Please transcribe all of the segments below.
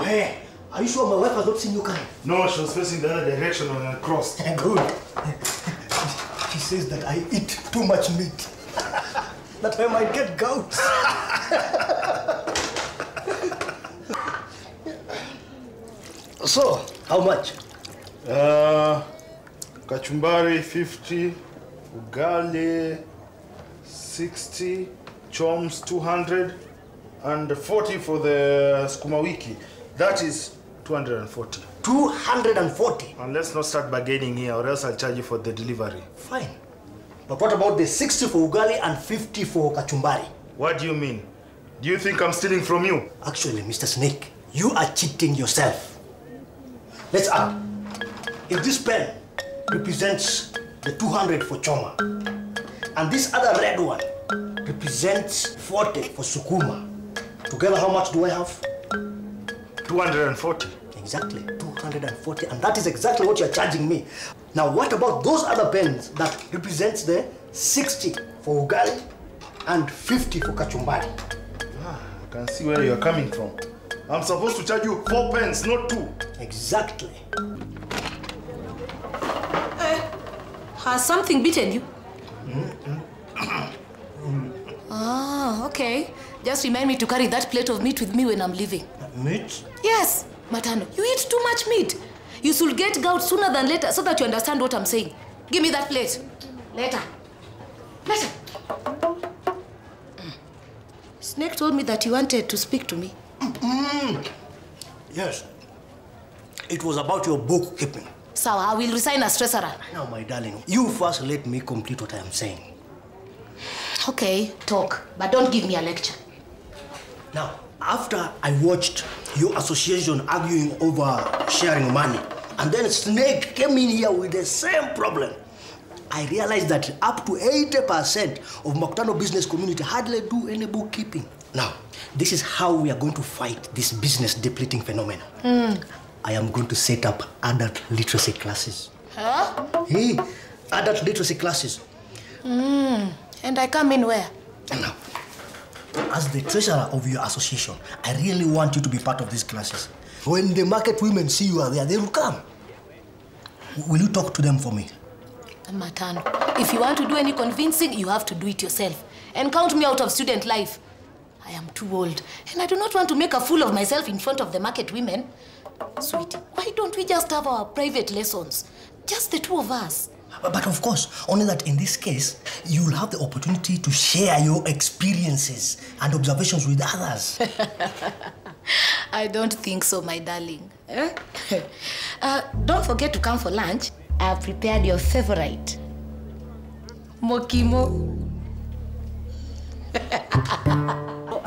Hey, are you sure my wife has not seen you coming? No, she was facing the other direction when I crossed. Good. She says that I eat too much meat. That I might get gout. So, how much? Kachumbari 50, ugali 60, choms 200, and 40 for the sukuma wiki. That is 240. 240? And let's not start bargaining here, or else I'll charge you for the delivery. Fine. But what about the 60 for ugali and 50 for kachumbari? What do you mean? Do you think I'm stealing from you? Actually, Mr. Snake, you are cheating yourself. Let's add. If this pen represents the 200 for choma, and this other red one represents 40 for sukuma, together how much do I have? 240. Exactly, 240, and that is exactly what you're charging me. Now, what about those other pens that represents the 60 for ugali and 50 for kachumbari? I can see where you're coming from. I'm supposed to charge you 4 pence, not 2. Exactly. Has something beaten you? Ah, okay. Just remind me to carry that plate of meat with me when I'm leaving. Meat? Yes, Matano. You eat too much meat. You should get gout sooner than later so that you understand what I'm saying. Give me that plate. Later. Later. Snake told me that you wanted to speak to me. Yes. It was about your bookkeeping. So I will resign as treasurer. Now, my darling, you first let me complete what I am saying. Okay, talk, but don't give me a lecture. Now, after I watched your association arguing over sharing money, and then Snake came in here with the same problem, I realized that up to 80% of Makutano business community hardly do any bookkeeping. Now, this is how we are going to fight this business depleting phenomenon. I am going to set up adult literacy classes. Huh? Hey, adult literacy classes. And I come in where? Now, as the treasurer of your association, I really want you to be part of these classes. When the market women see you are there, they will come. Will you talk to them for me? Matano, if you want to do any convincing, you have to do it yourself. And count me out of student life. I am too old, and I do not want to make a fool of myself in front of the market women. Sweetie, why don't we just have our private lessons? Just the two of us. But of course, only that in this case, you'll have the opportunity to share your experiences and observations with others. I don't think so, my darling. Don't forget to come for lunch. I've prepared your favorite. Mokimo.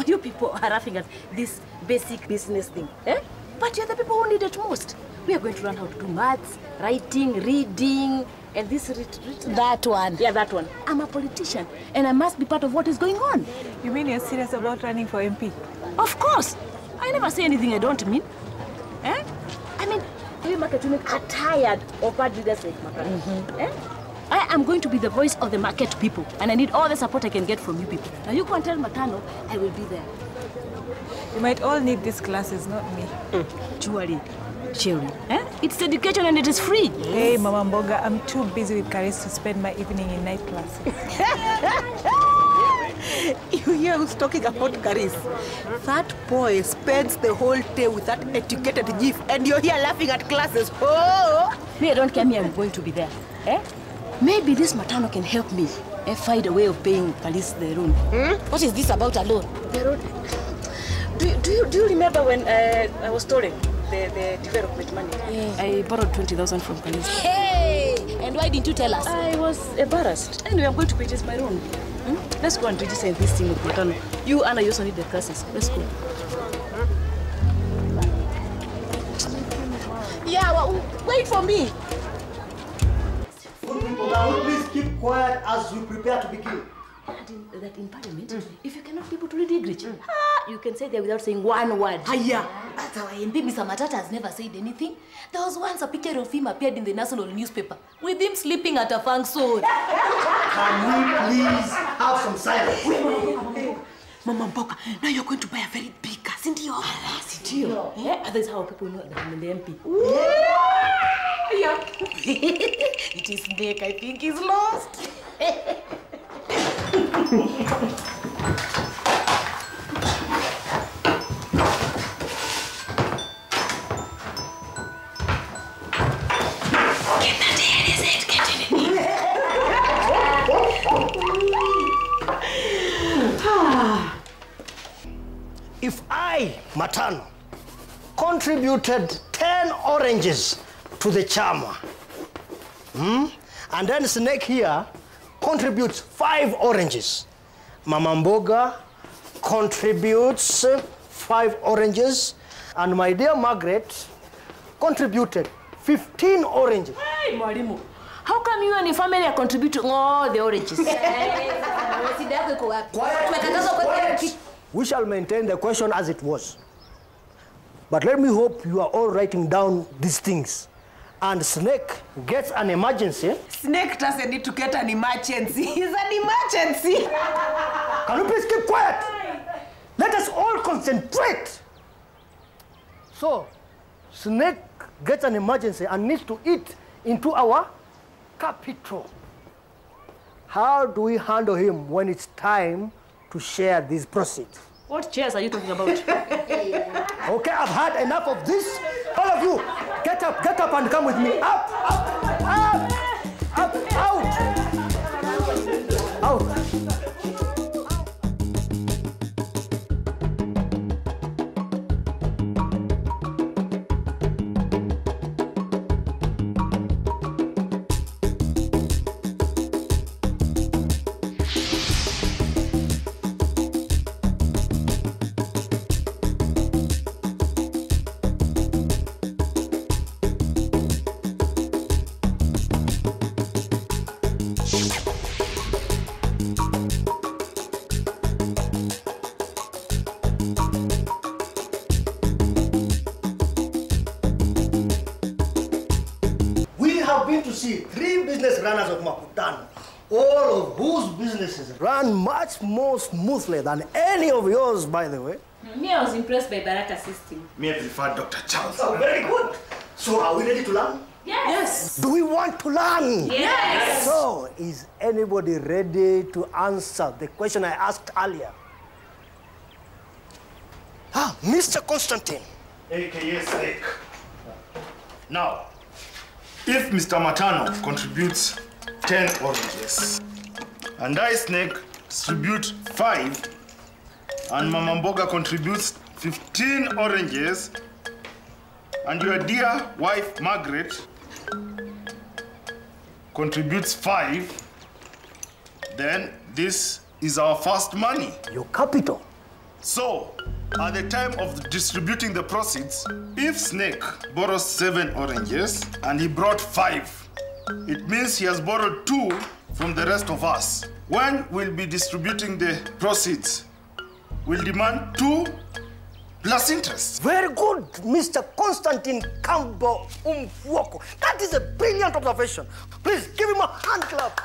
You people are laughing at this basic business thing, eh? But you're the people who need it most. We are going to learn how to do maths, writing, reading, and this... That one. Yeah, that one. I'm a politician, and I must be part of what is going on. You mean you're serious about running for MP? Of course. I never say anything I don't mean. Eh? I mean, we market women are tired of bad leaders like Makutano. Eh? I am going to be the voice of the market people, and I need all the support I can get from you people. Now you go and tell Matano I will be there. You might all need these classes, not me. Julie, Cherry, eh? It's education and it is free. Hey, Mama Mboga, I'm too busy with Caris to spend my evening in night class. You hear who's talking about Caris? That boy spends the whole day with that educated gif, and you're here laughing at classes. Oh! Me, I don't care. Me, I'm going to be there. Eh? Maybe this Matano can help me find a way of paying Caris the loan. What is this about a loan? The loan. Do you remember when I was stolen the development money? Yes. I borrowed 20,000 from Caris. Hey! And why didn't you tell us? I was embarrassed. Anyway, I'm going to purchase my own. Let's go and register this thing with Matano. You, Anna, you also need the classes. Let's go. Yeah, well, wait for me. Good people, now please keep quiet as we prepare to begin. That in Parliament, if you cannot be able to read English, you can say there without saying one word. Hiya! That's our MP, Mr. Matata has never said anything. There was once a picture of him appeared in the national newspaper with him sleeping at a function. Can we please have some silence? Mama Mboga, now you're going to buy a very big car, isn't it? Ndio. That is how people know that I'm in the MP. Yeah. It is Snake, I think he's lost. If I, Matano, contributed 10 oranges to the chama, and then Snake here contributes 5 oranges, Mama Mboga contributes 5 oranges, and my dear Margaret contributed 15 oranges. Hey, Mwalimu. How come you and your family are contributing all the oranges? Quiet. We shall maintain the question as it was. But let me hope you are all writing down these things. And Snake gets an emergency. Snake doesn't need to get an emergency. He's an emergency. Can you please keep quiet? Let us all concentrate. So, Snake gets an emergency and needs to eat into our capital. How do we handle him when it's time to share these proceeds? What chairs are you talking about? Okay, I've had enough of this. All of you, get up and come with me. Up, out. To see 3 business runners of Makutano, all of whose businesses run much more smoothly than any of yours, by the way. Me, I was impressed by Baraka's system. Me, I prefer Dr. Charles. Oh, very good. So are we ready to learn? Yes. Do we want to learn? Yes. So, is anybody ready to answer the question I asked earlier? Mr. Constantine. AKA Snake. Now, if Mr. Matano contributes 10 oranges, and I, Snake, distribute 5, and Mama Mboga contributes 15 oranges, and your dear wife, Margaret, contributes 5, then this is our first money. Your capital. So, at the time of distributing the proceeds, if Snake borrows 7 oranges and he brought 5, it means he has borrowed 2 from the rest of us. When we'll be distributing the proceeds, we'll demand 2 plus interest. Very good, Mr. Constantine Campbell Umfuoko. That is a brilliant observation. Please give him a hand clap.